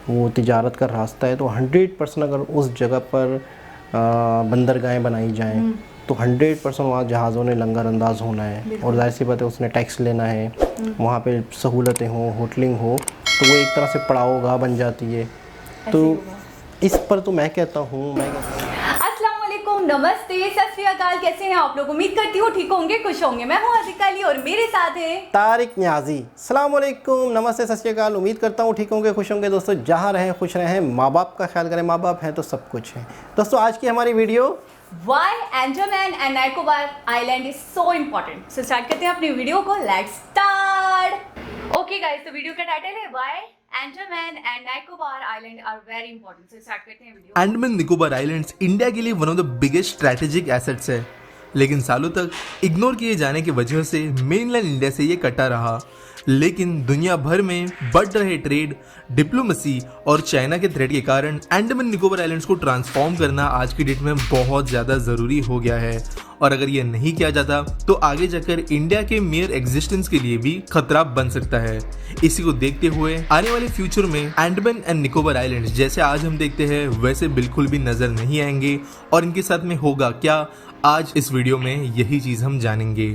वो तिजारत का रास्ता है, तो 100% अगर उस जगह पर बंदरगाहें बनाई जाएं तो 100% वहाँ जहाज़ों ने लंगर अंदाज होना है, और जाहिर सी बात है उसने टैक्स लेना है, वहाँ पे सहूलतें हो, होटलिंग हो, तो वो एक तरह से पड़ाव गाह बन जाती है। तो इस पर तो मैं कहता हूँ अस्सलाम वालेकुम, नमस्ते, सत श्री अकाल। कैसे हैं आप लोग? उम्मीद करती हूँ ठीक होंगे, खुश होंगे। मैं हूँ अतिका अली और मेरे साथ है तारिक न्याजी। अस्सलाम वालेकुम, नमस्ते, सत श्री अकाल। उम्मीद करता हूँ ठीक होंगे, खुश होंगे। दोस्तों जहाँ रहें खुश रहें, माँ बाप का ख्याल करें, माँ बाप हैं तो सब कुछ है। दोस्तों आज की हमारी video why Andaman and Nicobar island is so important. So start करते हैं अपनी वीडियो को। Let's start. ओके गाइस, तो वीडियो का टाइटल है why Andaman and Nicobar island are very important. So start करते हैं video. Andaman Nicobar islands India के लिए one of the biggest strategic assets है, लेकिन सालों तक इग्नोर किए जाने की वजह से मेनलैंड इंडिया से ये कटा रहा। लेकिन दुनिया भर में बढ़ रहे ट्रेड, डिप्लोमेसी और चाइना के थ्रेट के कारण अंडमान निकोबार आइलैंड्स को ट्रांसफॉर्म करना आज की डेट में बहुत ज़्यादा ज़रूरी हो गया है, और अगर ये नहीं किया जाता तो आगे जाकर इंडिया के मेयर एग्जिस्टेंस के लिए भी खतरा बन सकता है। इसी को देखते हुए आने वाले फ्यूचर में अंडमान एंड निकोबार आइलैंड्स जैसे आज हम देखते हैं वैसे बिल्कुल भी नजर नहीं आएंगे, और इनके साथ में होगा क्या, आज इस वीडियो में यही चीज हम जानेंगे।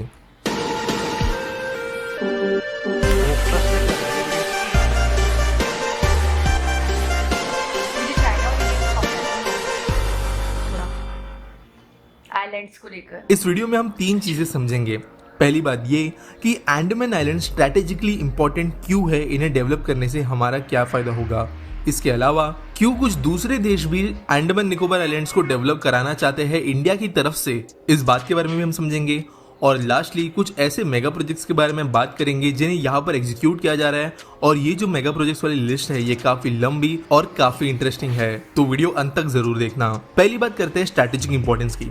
आइलैंड्स को लेकर इस वीडियो में हम तीन चीजें समझेंगे। पहली बात ये कि अंडमान आइलैंड स्ट्रैटेजिकली इंपॉर्टेंट क्यों है, इन्हें डेवलप करने से हमारा क्या फायदा होगा। इसके अलावा क्यों कुछ दूसरे देश भी अंडमान निकोबार आइलैंड्स को डेवलप कराना चाहते हैं इंडिया की तरफ से, इस बात के बारे में भी हम समझेंगे। और लास्टली कुछ ऐसे मेगा प्रोजेक्ट्स के बारे में बात करेंगे जिन्हें यहाँ पर एग्जीक्यूट किया जा रहा है, और ये जो मेगा प्रोजेक्ट्स वाली लिस्ट है ये काफी लंबी और काफी इंटरेस्टिंग है, तो वीडियो अंत तक जरूर देखना। पहली बात करते हैं स्ट्रैटेजिक इंपॉर्टेंस की।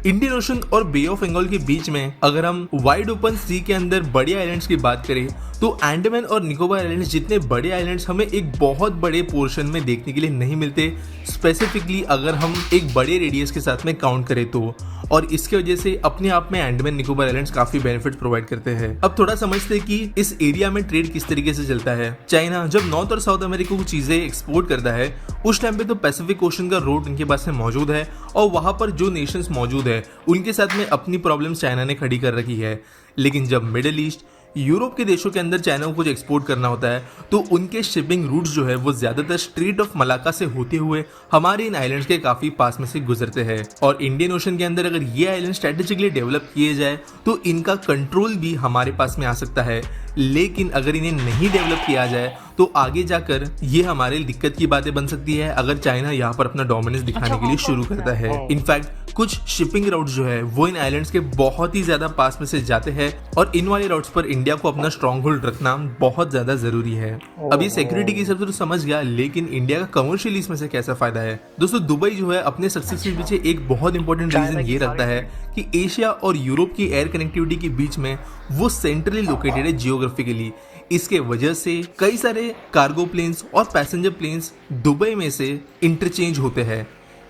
इंडियन ओशन और बे ऑफ बंगाल के बीच में अगर हम वाइड ओपन सी के अंदर बड़े आइलैंड्स की बात करें तो अंडमान और निकोबार आइलैंड्स जितने बड़े आइलैंड्स हमें एक बहुत बड़े पोर्शन में देखने के लिए नहीं मिलते, स्पेसिफिकली अगर हम एक बड़े रेडियस के साथ में काउंट करें तो, और इसके वजह से अपने आप में अंडमान निकोबार आइलैंड्स काफी बेनिफिट्स प्रोवाइड करते हैं। अब थोड़ा समझते हैं कि इस एरिया में ट्रेड किस तरीके से चलता है। चाइना जब नॉर्थ और साउथ अमेरिका को चीजें एक्सपोर्ट करता है उस टाइम पे तो पैसिफिक ओशन का रोड उनके पास में मौजूद है, और वहां पर जो नेशंस मौजूद है उनके साथ में अपनी प्रॉब्लम्स चाइना ने खड़ी कर रखी है। लेकिन जब मिडिल ईस्ट, यूरोप के देशों के अंदर चाइना को कुछ एक्सपोर्ट करना होता है तो उनके शिपिंग रूट्स जो है वो ज्यादातर स्ट्रेट ऑफ मलाक्का से होते हुए हमारे इन आइलैंड्स के काफी पास में से गुजरते हैं। और इंडियन ओशन के अंदर अगर ये आइलैंड स्ट्रेटेजिकली डेवलप किए जाए तो इनका कंट्रोल भी हमारे पास में आ सकता है। लेकिन अगर इन्हें नहीं डेवलप किया जाए तो आगे जाकर ये हमारे लिए दिक्कत की बातें बन सकती है अगर चाइना यहाँ पर अपना डोमिनेंस दिखाने के लिए शुरू करता है। इनफैक्ट कुछ शिपिंग राउट्स जो है वो इन आइलैंड्स के बहुत ही ज्यादा पास में से जाते हैं, और इन वाले राउट्स पर इंडिया को अपना स्ट्रॉन्ग होल्ड रखना बहुत ज्यादा जरूरी है। अब ये सिक्योरिटी की हिसाब से तो समझ गया, लेकिन इंडिया का कमर्शियली इसमें से कैसा फायदा है। दोस्तों दुबई जो है अपने सक्सेस के पीछे एक बहुत इंपॉर्टेंट रीजन ये रखता है कि एशिया और यूरोप की एयर कनेक्टिविटी के बीच में वो सेंट्रली लोकेटेड है जियोग्राफिकली। इसके वजह से कई सारे कार्गो प्लेन्स और पैसेंजर प्लेन्स दुबई में से इंटरचेंज होते हैं,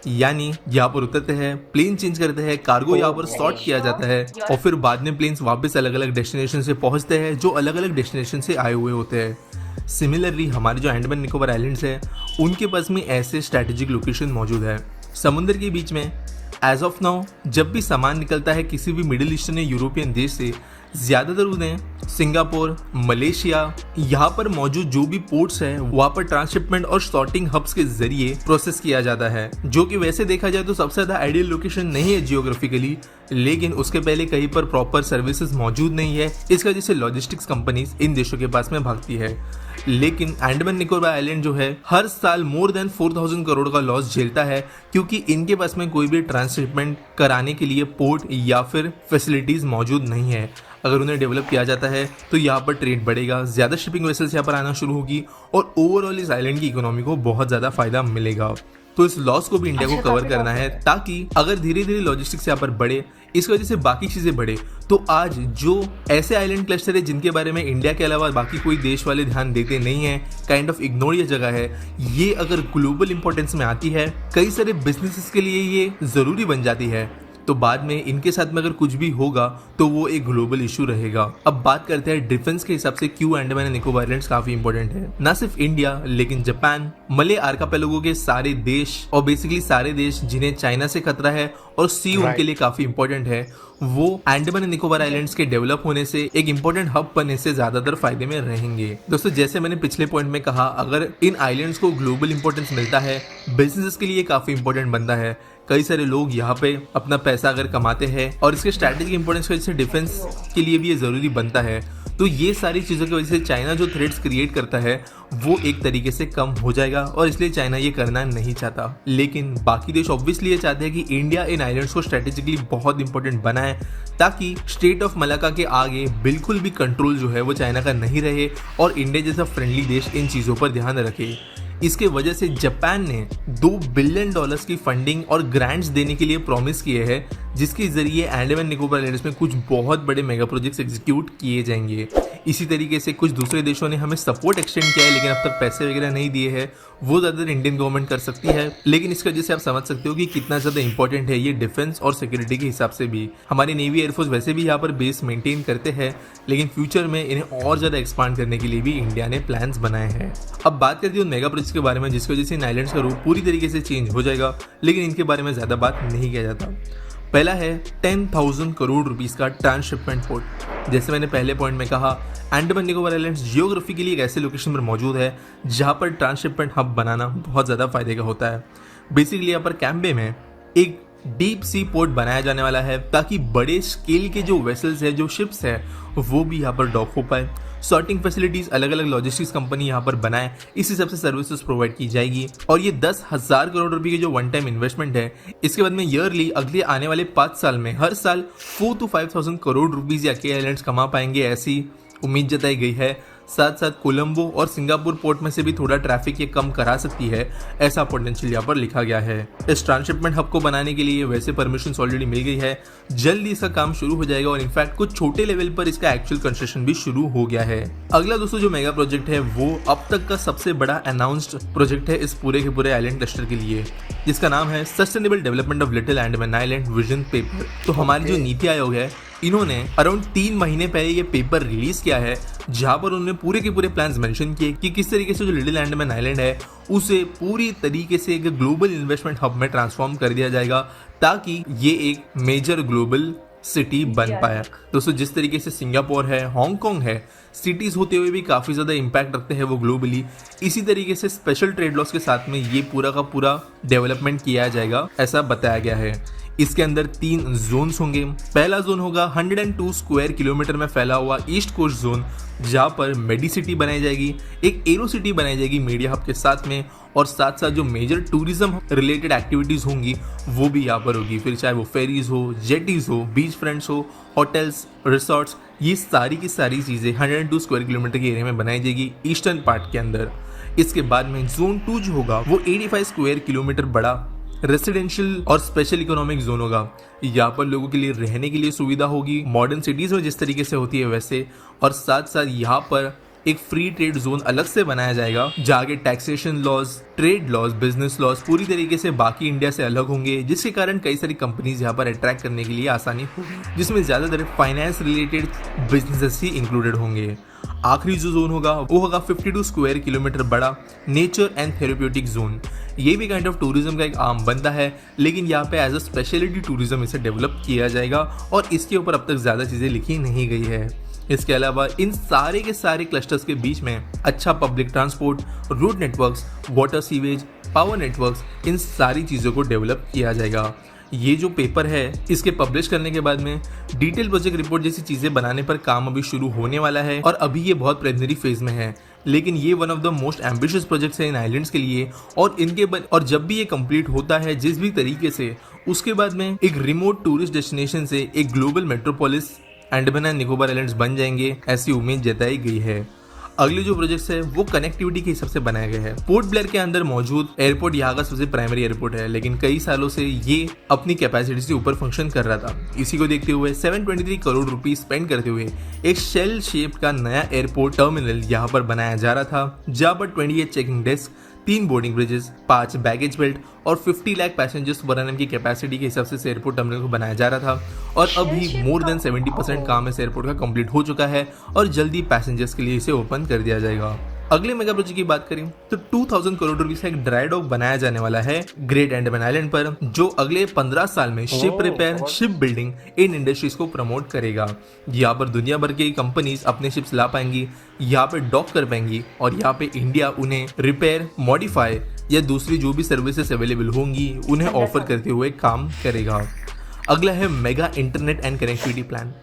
यानी यहाँ पर उतरते हैं, प्लेन चेंज करते हैं, कार्गो यहाँ पर सॉर्ट किया जाता है, और फिर बाद में प्लेन्स वापस अलग अलग डेस्टिनेशन से पहुंचते हैं जो अलग अलग डेस्टिनेशन से आए हुए होते हैं। सिमिलरली हमारे जो अंडमान निकोबार आइलैंड्स है उनके पास में ऐसे स्ट्रैटेजिक लोकेशन मौजूद है समुद्र के बीच में। एज ऑफ नाउ जब भी सामान निकलता है किसी भी मिडिल ईस्टर्न या यूरोपियन देश से, ज्यादातर उन्हें सिंगापुर, मलेशिया, यहाँ पर मौजूद जो भी पोर्ट्स हैं वहाँ पर ट्रांसशिपमेंट और सॉर्टिंग हब्स के जरिए प्रोसेस किया जाता है, जो कि वैसे देखा जाए तो सबसे ज्यादा आइडियल लोकेशन नहीं है जियोग्राफिकली, लेकिन उसके पहले कहीं पर प्रॉपर सर्विसेज मौजूद नहीं है, इसका वजह से लॉजिस्टिक्स कंपनीज इन देशों के पास में भागती है। लेकिन अंडमान निकोबार आइलैंड जो है हर साल मोर देन 4000 करोड़ का लॉस झेलता है, क्योंकि इनके पास में कोई भी ट्रांसशिपमेंट कराने के लिए पोर्ट या फिर फैसिलिटीज मौजूद नहीं है। अगर उन्हें डेवलप किया जाता है तो यहाँ पर ट्रेड बढ़ेगा, ज्यादा शिपिंग वेसल्स यहाँ पर आना शुरू होगी, और ओवरऑल इस आइलैंड की इकोनॉमी को बहुत ज्यादा फायदा मिलेगा। तो इस लॉस को भी इंडिया को कवर करना है, ताकि अगर धीरे धीरे लॉजिस्टिक्स यहाँ पर बढ़े, इस वजह से बाकी चीजें बढ़े, तो आज जो ऐसे आइलैंड क्लस्टर है जिनके बारे में इंडिया के अलावा बाकी कोई देश वाले ध्यान देते नहीं है, काइंड ऑफ इग्नोर ये जगह है, ये अगर ग्लोबल इंपॉर्टेंस में आती है, कई सारे बिजनेसेस के लिए ये जरूरी बन जाती है, तो बाद में इनके साथ में अगर कुछ भी होगा तो वो एक ग्लोबल इशू रहेगा। अब बात करते हैं डिफेंस के हिसाब से क्यों अंडमान एंड निकोबार आइलैंड्स काफी इंपॉर्टेंट है। ना सिर्फ इंडिया लेकिन जापान, मले आर्कापेलागो के सारे देश और बेसिकली सारे देश जिन्हें चाइना से खतरा है और सी उनके लिए काफी इंपॉर्टेंट है, वो अंडमान एंड निकोबार आइलैंड्स के डेवलप होने से एक इंपॉर्टेंट हब बनने से ज्यादातर फायदे में रहेंगे। दोस्तों जैसे मैंने पिछले पॉइंट में कहा, अगर इन आइलैंड्स को ग्लोबल इंपॉर्टेंस मिलता है, बिजनेस के लिए काफी इंपॉर्टेंट बनता है, कई सारे लोग यहाँ पे अपना पैसा अगर कमाते हैं और इसके स्ट्रैटेजिक इंपॉर्टेंस की वजह से डिफेंस के लिए भी ये जरूरी बनता है, तो ये सारी चीज़ों की वजह से चाइना जो थ्रेट्स क्रिएट करता है वो एक तरीके से कम हो जाएगा और इसलिए चाइना ये करना नहीं चाहता। लेकिन बाकी देश ऑब्वियसली ये चाहते हैं कि इंडिया इन आइलैंड्स को स्ट्रेटेजिकली बहुत इंपॉर्टेंट बनाए ताकि स्टेट ऑफ मलाका के आगे बिल्कुल भी कंट्रोल जो है वो चाइना का नहीं रहे और इंडिया जैसा फ्रेंडली देश इन चीज़ों पर ध्यान रखे। इसके वजह से जापान ने $2 बिलियन की फंडिंग और ग्रांट्स देने के लिए प्रॉमिस किए हैं, जिसके जरिए अंडमान निकोबार आइलैंड्स में कुछ बहुत बड़े मेगा प्रोजेक्ट्स एग्जीक्यूट किए जाएंगे। इसी तरीके से कुछ दूसरे देशों ने हमें सपोर्ट एक्सटेंड किया है, लेकिन अब तक पैसे वगैरह नहीं दिए हैं, वो ज़्यादातर इंडियन गवर्नमेंट कर सकती है। लेकिन इसकी वजह से आप समझ सकते हो कि कितना ज़्यादा इंपॉर्टेंट है ये डिफेंस और सिक्योरिटी के हिसाब से भी। हमारी नेवी एयरफोर्स वैसे भी यहाँ पर बेस मेंटेन करते हैं, लेकिन फ्यूचर में इन्हें और ज़्यादा एक्सपांड करने के लिए भी इंडिया ने प्लान्स बनाए हैं। अब बात करते हैं उन मेगा प्रोजेक्ट्स के बारे में जिसकी वजह से इन आइलैंड्स का रूप पूरी तरीके से चेंज हो जाएगा, लेकिन इनके बारे में ज़्यादा बात नहीं किया जाता। पहला है 10,000 करोड़ रुपीस का ट्रांसशिपमेंट पोर्ट। जैसे मैंने पहले पॉइंट में कहा, अंडमान निकोबार आइलैंड्स जियोग्राफिकली एक ऐसे लोकेशन पर मौजूद है जहां पर ट्रांसशिपमेंट हब बनाना बहुत ज़्यादा फायदे का होता है। बेसिकली यहाँ पर कैम्बे में एक डीप सी पोर्ट बनाया जाने वाला है ताकि बड़े स्केल के जो वेसल्स है, जो शिप्स है, वो भी यहाँ पर डॉक हो पाए। सॉर्टिंग फैसिलिटीज अलग अलग लॉजिस्टिक्स कंपनी यहाँ पर बनाए, इस हिसाब से सर्विसेज प्रोवाइड की जाएगी। और ये 10,000 करोड़ रुपए की जो वन टाइम इन्वेस्टमेंट है, इसके बाद में ईयरली अगले आने वाले 5 साल में हर साल 4,000 to 5,000 करोड़ रुपीज या के आइलैंड्स कमा पाएंगे, ऐसी उम्मीद जताई गई है। साथ साथ कोलंबो और सिंगापुर पोर्ट में से भी थोड़ा ट्रैफिक ये कम करा सकती है, ऐसा पोटेंशियल यहाँ पर लिखा गया है। इस ट्रांसशिपमेंट हब को बनाने के लिए वैसे परमिशन ऑलरेडी मिल गई है, जल्दी इसका काम शुरू हो जाएगा और इनफैक्ट कुछ छोटे लेवल पर इसका एक्चुअल कंस्ट्रक्शन भी शुरू हो गया है। अगला दोस्तों जो मेगा प्रोजेक्ट है वो अब तक का सबसे बड़ा अनाउंस्ड प्रोजेक्ट है इस पूरे के पूरे आइलैंड क्लस्टर के लिए, जिसका नाम है sustainable development of little Andaman island vision paper. तो हमारी जो नीति आयोग है, इन्होंने अराउंड 3 महीने पहले ये पेपर रिलीज किया है, जहां पर उन्होंने पूरे के पूरे प्लान्स मेंशन किए कि किस तरीके से जो लिटिल अंडमान आइलैंड है उसे पूरी तरीके से एक ग्लोबल इन्वेस्टमेंट हब में ट्रांसफॉर्म कर दिया जाएगा ताकि ये एक मेजर ग्लोबल सिटी बन पाया। दोस्तों जिस तरीके से सिंगापुर है, हांगकांग है, सिटीज होते हुए भी काफी ज्यादा इंपैक्ट रखते हैं वो ग्लोबली, इसी तरीके से स्पेशल ट्रेड लॉस के साथ में ये पूरा का पूरा डेवलपमेंट किया जाएगा, ऐसा बताया गया है। इसके अंदर 3 जोन्स होंगे। पहला जोन होगा 102 स्क्वायर किलोमीटर में फैला हुआ ईस्ट कोस्ट जोन, जहाँ पर मेडी सिटी बनाई जाएगी, एक एरो सिटी बनाई जाएगी मीडिया हब के साथ में, और साथ साथ जो मेजर टूरिज्म रिलेटेड एक्टिविटीज होंगी वो भी यहाँ पर होगी। फिर चाहे वो फेरीज हो, जेटीज हो, बीच फ्रंट्स हो, होटल्स, रिसोर्ट्स, ये सारी की सारी चीज़ें 102 स्क्वायर किलोमीटर के एरिया में बनाई जाएगी ईस्टर्न पार्ट के अंदर। इसके बाद में जोन 2 जो होगा वो 85 स्क्वायर किलोमीटर बड़ा रेसिडेंशियल और स्पेशल इकोनॉमिक जोन होगा। यहाँ पर लोगों के लिए रहने के लिए सुविधा होगी मॉडर्न सिटीज में जिस तरीके से होती है वैसे, और साथ साथ यहाँ पर एक फ्री ट्रेड जोन अलग से बनाया जाएगा जहाँ के taxation laws, trade laws, business laws पूरी तरीके से बाकी इंडिया से अलग होंगे, जिसके कारण कई सारी कंपनीज यहाँ पर अट्रैक्ट करने के लिए आसानी होगी, जिसमें ज्यादातर फाइनेंस रिलेटेड बिजनेसेस ही इंक्लूडेड होंगे। आखिरी जो जोन होगा वो होगा 52 स्क्वायर किलोमीटर बड़ा नेचर एंड थेरेप्यूटिक जोन। ये भी काइंड ऑफ टूरिज्म का एक आम बंदा है, लेकिन यहाँ पे एज अ स्पेशलिटी टूरिज्म इसे डेवलप किया जाएगा और इसके ऊपर अब तक ज़्यादा चीज़ें लिखी नहीं गई है। इसके अलावा इन सारे के सारे क्लस्टर्स के बीच में अच्छा public transport, road networks, water sewage, power networks, इन सारी चीज़ों को डेवलप किया जाएगा। ये जो पेपर है इसके पब्लिश करने के बाद में डिटेल प्रोजेक्ट रिपोर्ट जैसी चीज़ें बनाने पर काम अभी शुरू होने वाला है और अभी ये बहुत प्रिलिमिनरी फेज में है, लेकिन ये one of the most ambitious projects है इन आइलैंड्स के लिए। और जब भी ये कंप्लीट होता है जिस भी तरीके से, उसके बाद में एक रिमोट टूरिस्ट डेस्टिनेशन से एक global metropolis Andaman and Nicobar islands बन जाएंगे, ऐसी उम्मीद जताई गई है। अगले जो प्रोजेक्ट्स है वो कनेक्टिविटी के हिसाब से बनाया गया है। पोर्ट ब्लेयर के अंदर मौजूद एयरपोर्ट यहाँ का सबसे प्राइमरी एयरपोर्ट है, लेकिन कई सालों से ये अपनी कैपेसिटी से ऊपर फंक्शन कर रहा था। इसी को देखते हुए 723 करोड़ रुपीस स्पेंड करते हुए एक शेल शेप का नया एयरपोर्ट टर्मिनल यहाँ पर बनाया जा रहा था, जहाँ पर 28 checking desk, 3 boarding bridges, 5 baggage belt और 50 लाख पैसेंजर्स पर एनएम की कैपेसिटी के हिसाब से इस एयरपोर्ट टर्मिनल को बनाया जा रहा था। और अभी मोर देन 70% काम इस एयरपोर्ट का कंप्लीट हो चुका है और जल्दी पैसेंजर्स के लिए इसे ओपन कर दिया जाएगा। अगले मेगा प्रोजेक्ट की बात करें तो 2000 करोड़ रुपीस का एक ड्राई डॉक बनाया जाने वाला है ग्रेट अंडमान आइलैंड पर, जो अगले 15 साल में ship repair, ship building in industries को प्रमोट करेगा। यहाँ पर दुनिया भर की कंपनीज अपने शिप्स ला पाएंगी, यहाँ पे डॉक कर पाएंगी और यहाँ पे इंडिया उन्हें रिपेयर, मॉडिफाई या दूसरी जो भी सर्विसेज अवेलेबल होंगी उन्हें ऑफर करते हुए काम करेगा। अगला है mega internet and connectivity plan.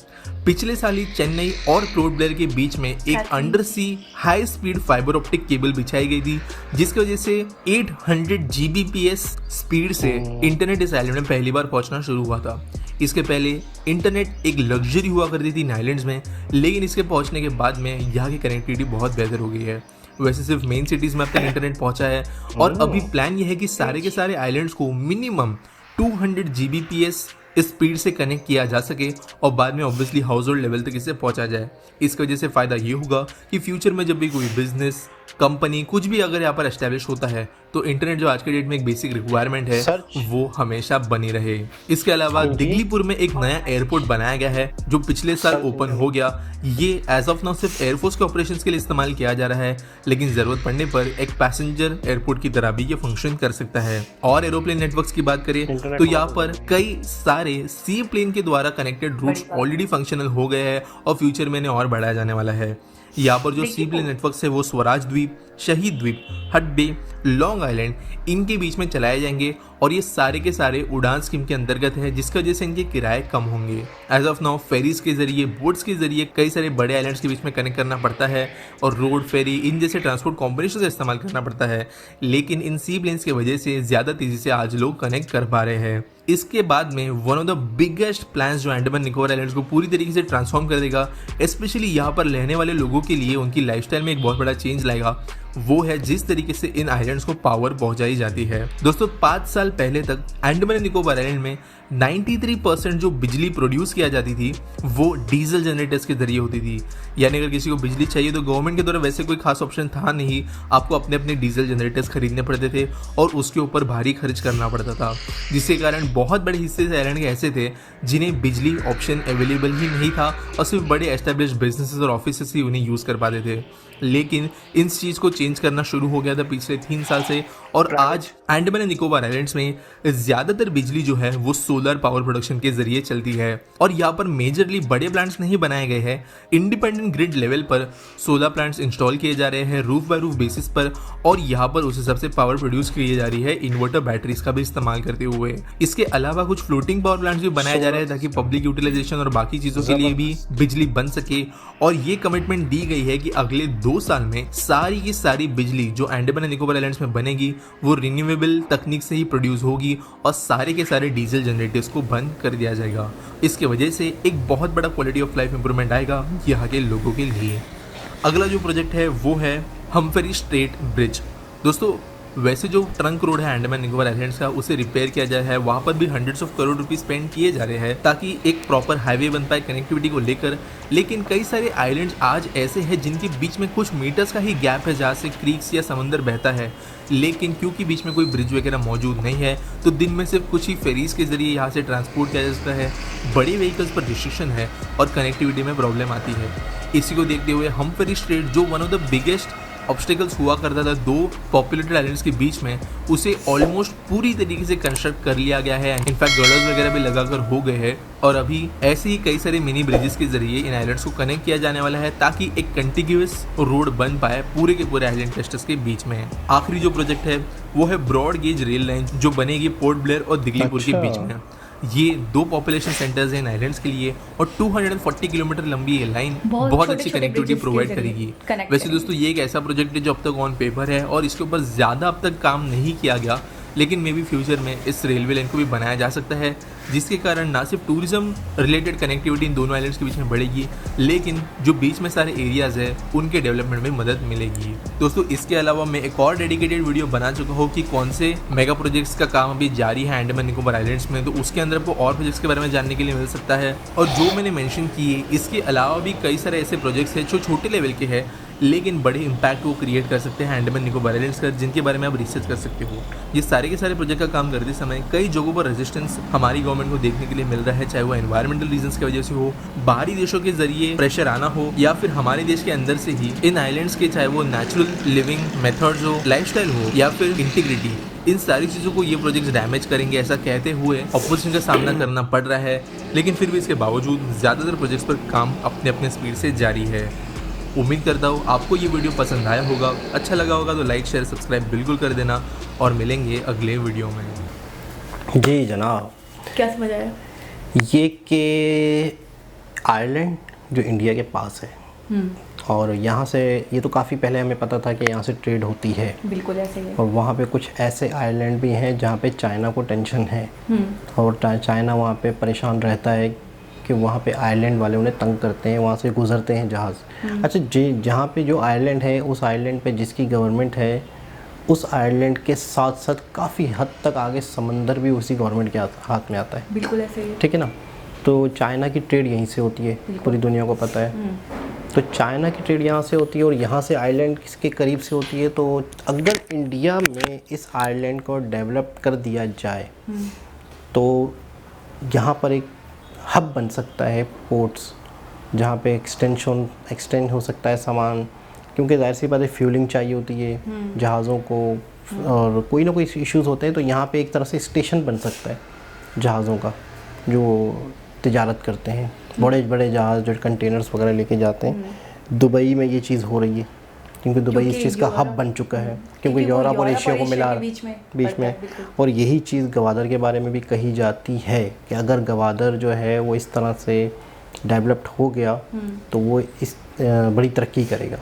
पिछले साल ही चेन्नई और पोर्ट ब्लेयर के बीच में एक under sea high speed fibre optic cable बिछाई गई थी, जिसकी वजह से 800 Gbps स्पीड से इंटरनेट इस आइलैंड में पहली बार पहुंचना शुरू हुआ था। इसके पहले इंटरनेट एक लग्जरी हुआ करती थी इन आइलैंड्स में, लेकिन इसके पहुंचने के बाद में यहाँ की कनेक्टिविटी बहुत बेहतर हो गई है। वैसे सिर्फ मेन सिटीज़ में अब तक इंटरनेट पहुंचा है और अभी प्लान ये है कि सारे के सारे आइलैंड्स को मिनिमम 200 Gbps स्पीड से कनेक्ट किया जा सके और बाद में ऑब्वियसली हाउस होल्ड लेवल तक इसे पहुंचा जाए। इसकी वजह से फ़ायदा ये होगा कि फ्यूचर में जब भी कोई बिजनेस, कंपनी कुछ भी अगर यहाँ पर एस्टेब्लिश होता है तो इंटरनेट जो आज के डेट में एक बेसिक रिक्वायरमेंट है वो हमेशा बनी रहे। इसके अलावा दिगलीपुर में एक नया एयरपोर्ट बनाया गया है जो पिछले साल ओपन हो गया। ये एज ऑफ नाउ सिर्फ एयरफोर्स के ऑपरेशंस के लिए इस्तेमाल किया जा रहा है, लेकिन जरूरत पड़ने पर एक पैसेंजर एयरपोर्ट की तरह भी ये फंक्शन कर सकता है। और एरोप्लेन नेटवर्क्स की बात करें तो यहाँ पर कई सारे सी प्लेन के द्वारा कनेक्टेड रूट्स ऑलरेडी फंक्शनल हो गए हैं और फ्यूचर में इन्हें और बढ़ाया जाने वाला है। यहाँ पर जो सी प्लेन नेटवर्क्स है वो स्वराज द्वीप, शहीद द्वीप, हट बे, लॉन्ग आइलैंड इनके बीच में चलाए जाएंगे और ये सारे के सारे उड़ान स्कीम के अंतर्गत है, जिसकी वजह से इनके किराए कम होंगे। एज ऑफ नाउ फेरीज के जरिए, बोट्स के जरिए कई सारे बड़े आइलैंड्स के बीच में कनेक्ट करना पड़ता है और रोड, फेरी इन जैसे ट्रांसपोर्ट कॉम्बिनेशन का इस्तेमाल करना पड़ता है, लेकिन इन सी प्लेन्स की वजह से ज़्यादा तेज़ी से आज लोग कनेक्ट कर पा रहे हैं। इसके बाद में one of the biggest plans जो अंडमान निकोबार आइलैंड्स को पूरी तरीके से ट्रांसफॉर्म कर देगा, स्पेशली यहाँ पर रहने वाले लोगों के लिए उनकी लाइफस्टाइल में एक बहुत बड़ा चेंज लाएगा, वो है जिस तरीके से इन आइलैंड्स को पावर पहुंचाई जाती है। दोस्तों 5 साल पहले तक अंडमान निकोबार आइलैंड में 93% जो बिजली प्रोड्यूस किया जाती थी वो डीजल जनरेटर्स के जरिए होती थी। यानी अगर किसी को बिजली चाहिए तो गवर्नमेंट के द्वारा वैसे कोई खास ऑप्शन था नहीं, आपको अपने अपने डीजल जनरेटर्स खरीदने पड़ते थे और उसके ऊपर भारी खर्च करना पड़ता था, जिसके कारण बहुत बड़े हिस्से से आइलैंड के ऐसे थे जिन्हें बिजली ऑप्शन अवेलेबल ही नहीं था और सिर्फ बड़े एस्टेब्लिश्ड बिजनेसेस और ऑफिसेस ही उन्हें यूज़ कर पाते थे। लेकिन इस चीज़ को चेंज करना शुरू हो गया था पिछले 3 साल से और आज अंडमान एंड निकोबार आइलैंड्स में ज़्यादातर बिजली जो है वो सोलर पावर प्रोडक्शन के जरिए चलती है और यहाँ पर मेजरली बड़े प्लांट्स नहीं बनाए गए हैं। इंडिपेंडेंट ग्रिड लेवल पर सोलर प्लांट्स इंस्टॉल किए जा रहे हैं रूफ बाय रूफ बेसिस पर और यहाँ पर उस हिसाब से पावर प्रोड्यूस की जा रही है इन्वर्टर बैटरीज का भी इस्तेमाल करते हुए। इसके अलावा कुछ फ्लोटिंग पावर प्लांट्स भी बनाए जा रहे हैं ताकि पब्लिक यूटिलाइजेशन और बाकी चीज़ों के लिए भी बिजली बन सके और ये कमिटमेंट दी गई है कि अगले 2 साल में सारी की सारी बिजली जो अंडमान एंड निकोबार आइलैंड्स में बनेगी वो रिन्यूएबल तकनीक से ही प्रोड्यूस होगी और सारे के सारे डीजल जनरेटर्स को बंद कर दिया जाएगा। इसके वजह से एक बहुत बड़ा क्वालिटी ऑफ लाइफ इंप्रूवमेंट आएगा यहाँ के लोगों के लिए। अगला जो प्रोजेक्ट है वो है हम्फरी स्ट्रेट ब्रिज। दोस्तों वैसे जो ट्रंक रोड है अंडमान निकोबार आइलैंड्स का उसे रिपेयर किया जाए है, वहाँ पर भी hundreds of crore rupees spend किए जा रहे हैं ताकि एक प्रॉपर हाईवे बन पाए कनेक्टिविटी को लेकर। लेकिन कई सारे आइलैंड्स आज ऐसे हैं जिनके बीच में कुछ मीटर्स का ही गैप है जहाँ से क्रीक्स या समंदर बहता है, लेकिन क्योंकि बीच में कोई ब्रिज वगैरह मौजूद नहीं है तो दिन में सिर्फ कुछ ही फेरीज के जरिए यहाँ से ट्रांसपोर्ट किया जा सकता है। बड़े व्हीकल्स पर रिस्ट्रिक्शन है और कनेक्टिविटी में प्रॉब्लम आती है। इसी को देखते हुए हम्फरी स्ट्रेट जो one of the biggest obstacles हुआ करता था 2 पॉपुलेटेड आइलैंड्स के बीच में, उसे ऑलमोस्ट पूरी तरीके से कंस्ट्रक्ट कर लिया गया है। इनफैक्ट गर्डर्स वगैरह भी लगाकर हो गए हैं और अभी ऐसे ही कई सारे मिनी ब्रिजेस के जरिए इन आइलैंड्स को कनेक्ट किया जाने वाला है ताकि एक कंटिन्यूअस रोड बन पाए पूरे के पूरे आइलैंड क्लस्टर्स के बीच में। आखिरी जो प्रोजेक्ट है वो है ब्रॉड गेज रेल लाइन जो बनेगी पोर्ट ब्लेयर और दिगलीपुर के बीच में। ये 2 पॉपुलेशन सेंटर्स हैं इन आइलैंड्स के लिए और 240 किलोमीटर लंबी ये लाइन बहुत अच्छी कनेक्टिविटी प्रोवाइड करेगी। वैसे दोस्तों ये एक ऐसा प्रोजेक्ट है जो अब तक ऑन पेपर है और इसके ऊपर ज़्यादा अब तक काम नहीं किया गया, लेकिन मे बी फ्यूचर में इस रेलवे लाइन को भी बनाया जा सकता है जिसके कारण ना सिर्फ टूरिज्म रिलेटेड कनेक्टिविटी इन दोनों आइलैंड्स के बीच में बढ़ेगी, लेकिन जो बीच में सारे एरियाज़ है उनके डेवलपमेंट में मदद मिलेगी। दोस्तों इसके अलावा मैं एक और डेडिकेटेड वीडियो बना चुका हूँ कि कौन से मेगा प्रोजेक्ट्स का काम अभी जारी है अंडमान निकोबार आइलैंड्स में, तो उसके अंदर आपको और प्रोजेक्ट्स के बारे में जानने के लिए मिल सकता है। और जो मैंने मेंशन किए इसके अलावा भी कई सारे ऐसे प्रोजेक्ट्स हैं जो छोटे लेवल के हैं लेकिन बड़े इम्पैक्ट वो क्रिएट कर सकते हैं अंडमान निकोबार आइलैंड्स का, जिनके बारे में आप रिसर्च कर सकते हो। ये सारे के सारे प्रोजेक्ट का काम करते समय कई जगहों पर रेजिस्टेंस हमारी गवर्नमेंट को देखने के लिए मिल रहा है, चाहे वो एनवायरमेंटल रीजंस की वजह से हो, बाहरी देशों के जरिए प्रेशर आना हो, या फिर हमारे देश के अंदर से ही इन आइलैंड्स के चाहे वो नेचुरल लिविंग मेथड्स हो, लाइफस्टाइल हो, या फिर इंटीग्रिटी, इन सारी चीज़ों को ये प्रोजेक्ट्स डैमेज करेंगे, ऐसा कहते हुए ऑपोजिशन का सामना करना पड़ रहा है। लेकिन फिर भी इसके बावजूद ज़्यादातर प्रोजेक्ट्स पर काम अपने अपने स्पीड से जारी है। उम्मीद करता हूँ आपको ये वीडियो पसंद आया होगा, अच्छा लगा होगा तो लाइक शेयर सब्सक्राइब बिल्कुल कर देना, और मिलेंगे अगले वीडियो में। जी जनाब, क्या समझ आया? ये कि आयरलैंड जो इंडिया के पास है, और यहाँ से ये तो काफ़ी पहले हमें पता था कि यहाँ से ट्रेड होती है, बिल्कुल ऐसे ही है। और वहाँ पे कुछ ऐसे आइलैंड भी हैं जहाँ पे चाइना को टेंशन है, और चाइना वहाँ पे परेशान रहता है कि वहाँ पे आइलैंड वाले उन्हें तंग करते हैं, वहाँ से गुजरते हैं जहाज़। अच्छा जी, जहाँ पे जो आइलैंड है, उस आइलैंड पे जिसकी गवर्नमेंट है, उस आइलैंड के साथ साथ काफ़ी हद तक आगे समंदर भी उसी गवर्नमेंट के हाथ में आता है। बिल्कुल ऐसे ही है। ठीक है ना। तो चाइना की ट्रेड यहीं से होती है, पूरी दुनिया को पता है। तो चाइना की ट्रेड यहाँ से होती है और यहाँ से आइलैंड किसके करीब से होती है। तो अगर इंडिया में इस आइलैंड को डेवलप कर दिया जाए तो यहाँ पर एक हब बन सकता है, पोर्ट्स, जहाँ पे एक्सटेंड हो सकता है सामान, क्योंकि जाहिर सी बात है फ्यूलिंग चाहिए होती है जहाज़ों को, और कोई ना कोई इश्यूज़ होते हैं। तो यहाँ पे एक तरह से स्टेशन बन सकता है जहाज़ों का, जो तिजारत करते हैं, बड़े बड़े जहाज़ जो कंटेनर्स वगैरह लेके जाते हैं। दुबई में ये चीज़ हो रही है, क्योंकि दुबई इस चीज़ का हब बन चुका है, क्योंकि यूरोप और एशिया को मिला बीच में। और यही चीज़ गवादर के बारे में भी कही जाती है कि अगर गवादर जो है वो इस तरह से डेवलप्ड हो गया तो वो इस बड़ी तरक्की करेगा।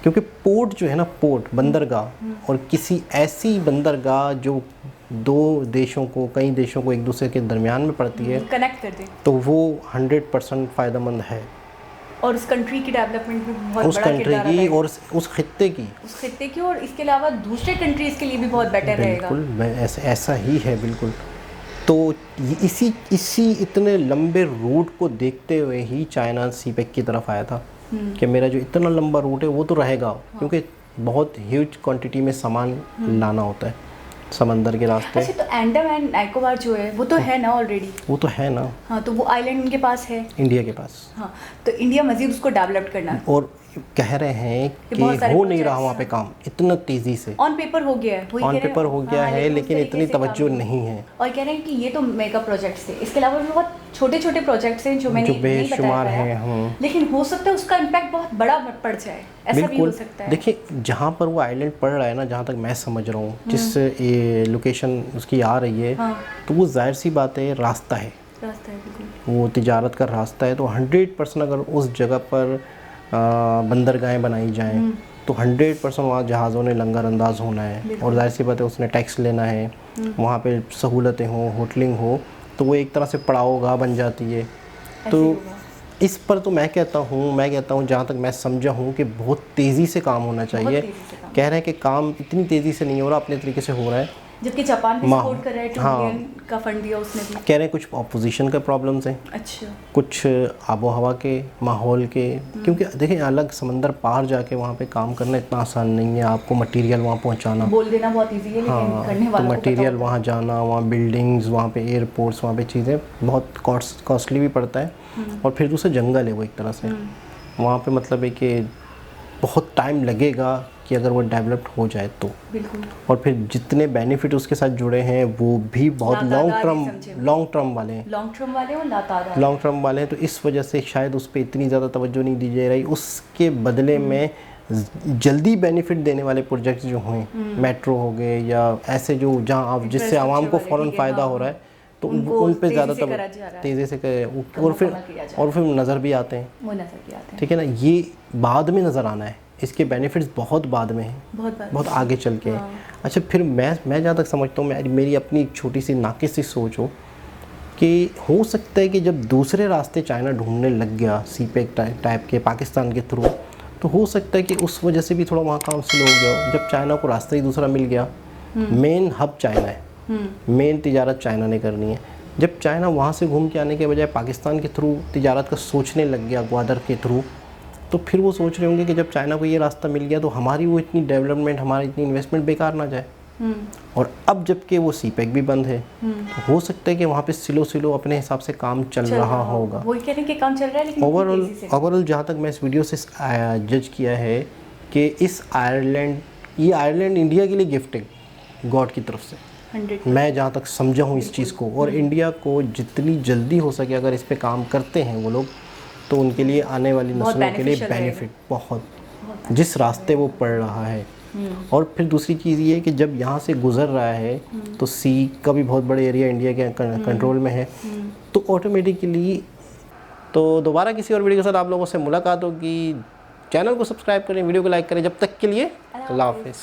क्योंकि पोर्ट जो है ना, पोर्ट बंदरगाह, और किसी ऐसी बंदरगाह जो कई देशों को एक दूसरे के दरमियान में पड़ती है, कनेक्ट कर दे, तो वो 100% फ़ायदेमंद है। और उस कंट्री की डेवलपमेंट में बहुत उस बड़ा कंट्री की और उस खित्ते की और इसके अलावा दूसरे कंट्रीज़ के लिए भी बहुत बेटर रहेगा। बिल्कुल ऐसा ही है, बिल्कुल। तो इसी इतने लंबे रूट को देखते हुए ही चाइना सीपेक की तरफ आया था कि मेरा जो इतना लंबा रूट है वो तो रहेगा, क्योंकि बहुत ह्यूज क्वांटिटी में सामान लाना होता है समंदर के रास्ते। अच्छा, तो अंडमान निकोबार जो है वो तो है ना ऑलरेडी? वो तो है ना। हाँ, तो वो आइलैंड उनके पास है, इंडिया के पास। हाँ, तो इंडिया मजीद उसको डेवलप करना है, और कह रहे हैं कि हो नहीं रहा वहाँ पे काम इतना तेज़ी से। ऑन पेपर हो गया है, ऑन पेपर हो गया है, लेकिन इतनी तवज्जो नहीं है। और कह रहे हैं कि ये तो मेगा प्रोजेक्ट्स थे, इसके अलावा भी बहुत छोटे छोटे प्रोजेक्ट्स हैं जो मैंने नहीं बताया, लेकिन हो सकता है उसका इम्पैक्ट बहुत बड़ा पड़ जाए, ऐसा भी हो सकता है। देखिए, जहाँ पर वो आइलैंड पड़ रहा है ना, जहाँ तक मैं समझ रहा हूँ, जिस लोकेशन उसकी आ रही है, तो वो जाहिर सी बात है रास्ता है, वो तिजारत का रास्ता है। तो 100% अगर उस जगह पर बंदरगाहें बनाई जाएं तो 100% वहाँ जहाज़ों ने लंगर अंदाज होना है, और जाहिर सी बात है उसने टैक्स लेना है, वहाँ पे सहूलतें हों, होटलिंग हो, तो वो एक तरह से पड़ावगाह बन जाती है। तो इस पर तो मैं कहता हूँ जहाँ तक मैं समझा हूँ कि बहुत तेज़ी से काम होना चाहिए। कह रहे हैं कि काम इतनी तेज़ी से नहीं हो रहा, अपने तरीके से हो रहा है, जबकि जापान भी सपोर्ट कर रहा है, 2 मिलियन का फंड दिया उसने भी। कह रहे हैं कुछ अपोजिशन का प्रॉब्लम्स हैं, अच्छा, कुछ आबो हवा के, माहौल के, क्योंकि देखिए अलग समंदर पार जाके वहाँ पे काम करना इतना आसान नहीं है। आपको मटेरियल वहाँ पहुँचाना, बोल देना बहुत इजी है, लेकिन करने वालों को मटेरियल वहाँ जाना, वहाँ बिल्डिंग्स, वहाँ पे एयरपोर्ट्स, वहाँ पे चीज़ें बहुत कॉस्टली भी पड़ता है। और फिर दूसरा जंगल है वो एक तरह से, वहाँ पे मतलब है कि बहुत टाइम लगेगा कि अगर वो डेवलप्ड हो जाए तो। बिल्कुल। और फिर जितने बेनिफिट उसके साथ जुड़े हैं वो भी बहुत लॉन्ग टर्म वाले हैं। तो इस वजह से शायद उस पर इतनी ज़्यादा तवज्जो नहीं दी जा रही। उसके बदले में जल्दी बेनिफिट देने वाले प्रोजेक्ट्स जो हैं, मेट्रो हो गए या ऐसे जो जहाँ आप जिससे आवाम को फ़ौरन फ़ायदा हो रहा है, तो उन पे ज़्यादा तेज़ी से करें, और फिर नज़र भी आते हैं। ठीक है ना, ये बाद में नज़र आना है, इसके बेनिफिट्स बहुत बाद में हैं, बहुत आगे चल के हैं। अच्छा, फिर मैं जहाँ तक समझता हूँ, मेरी अपनी छोटी सी नाकिस सी सोच हो कि हो सकता है कि जब दूसरे रास्ते चाइना ढूंढने लग गया सीपेक टाइप के पाकिस्तान के थ्रू, तो हो सकता है कि उस वजह से भी थोड़ा वहाँ काम स्लो हो गया। जब चाइना को रास्ता ही दूसरा मिल गया, मेन हब चाइना है, मेन तिजारत चाइना ने करनी है। जब चाइना वहाँ से घूम के आने के बजाय पाकिस्तान के थ्रू तिजारत का सोचने लग गया, ग्वादर के थ्रू, तो फिर वो सोच रहे होंगे कि जब चाइना को ये रास्ता मिल गया तो हमारी वो इतनी डेवलपमेंट, हमारी इतनी इन्वेस्टमेंट बेकार ना जाए। और अब जबकि वो सीपेक भी बंद है, तो हो सकता है कि वहाँ पे स्लो अपने हिसाब से काम चल रहा होगा। वही कह रहे हैं कि काम चल रहा है, लेकिन ओवरऑल जहाँ तक मैं इस वीडियो से जज किया है कि इस आयरलैंड इंडिया के लिए गिफ्ट है गॉड की तरफ से। 100 मैं जहाँ तक समझा हूँ इस चीज़ को, और इंडिया को जितनी जल्दी हो सके अगर इस पे काम करते हैं वो लोग, तो उनके लिए आने वाली नस्लों के लिए बेनिफिट बहुत, जिस रास्ते वो पड़ रहा है। और फिर दूसरी चीज़ ये है कि जब यहाँ से गुजर रहा है तो सी का भी बहुत बड़ा एरिया इंडिया के कंट्रोल में है, तो ऑटोमेटिकली तो दोबारा किसी और वीडियो के साथ आप लोगों से मुलाकात होगी। चैनल को सब्सक्राइब करें, वीडियो को लाइक करें। जब तक के लिए अल्लाह हाफिज़।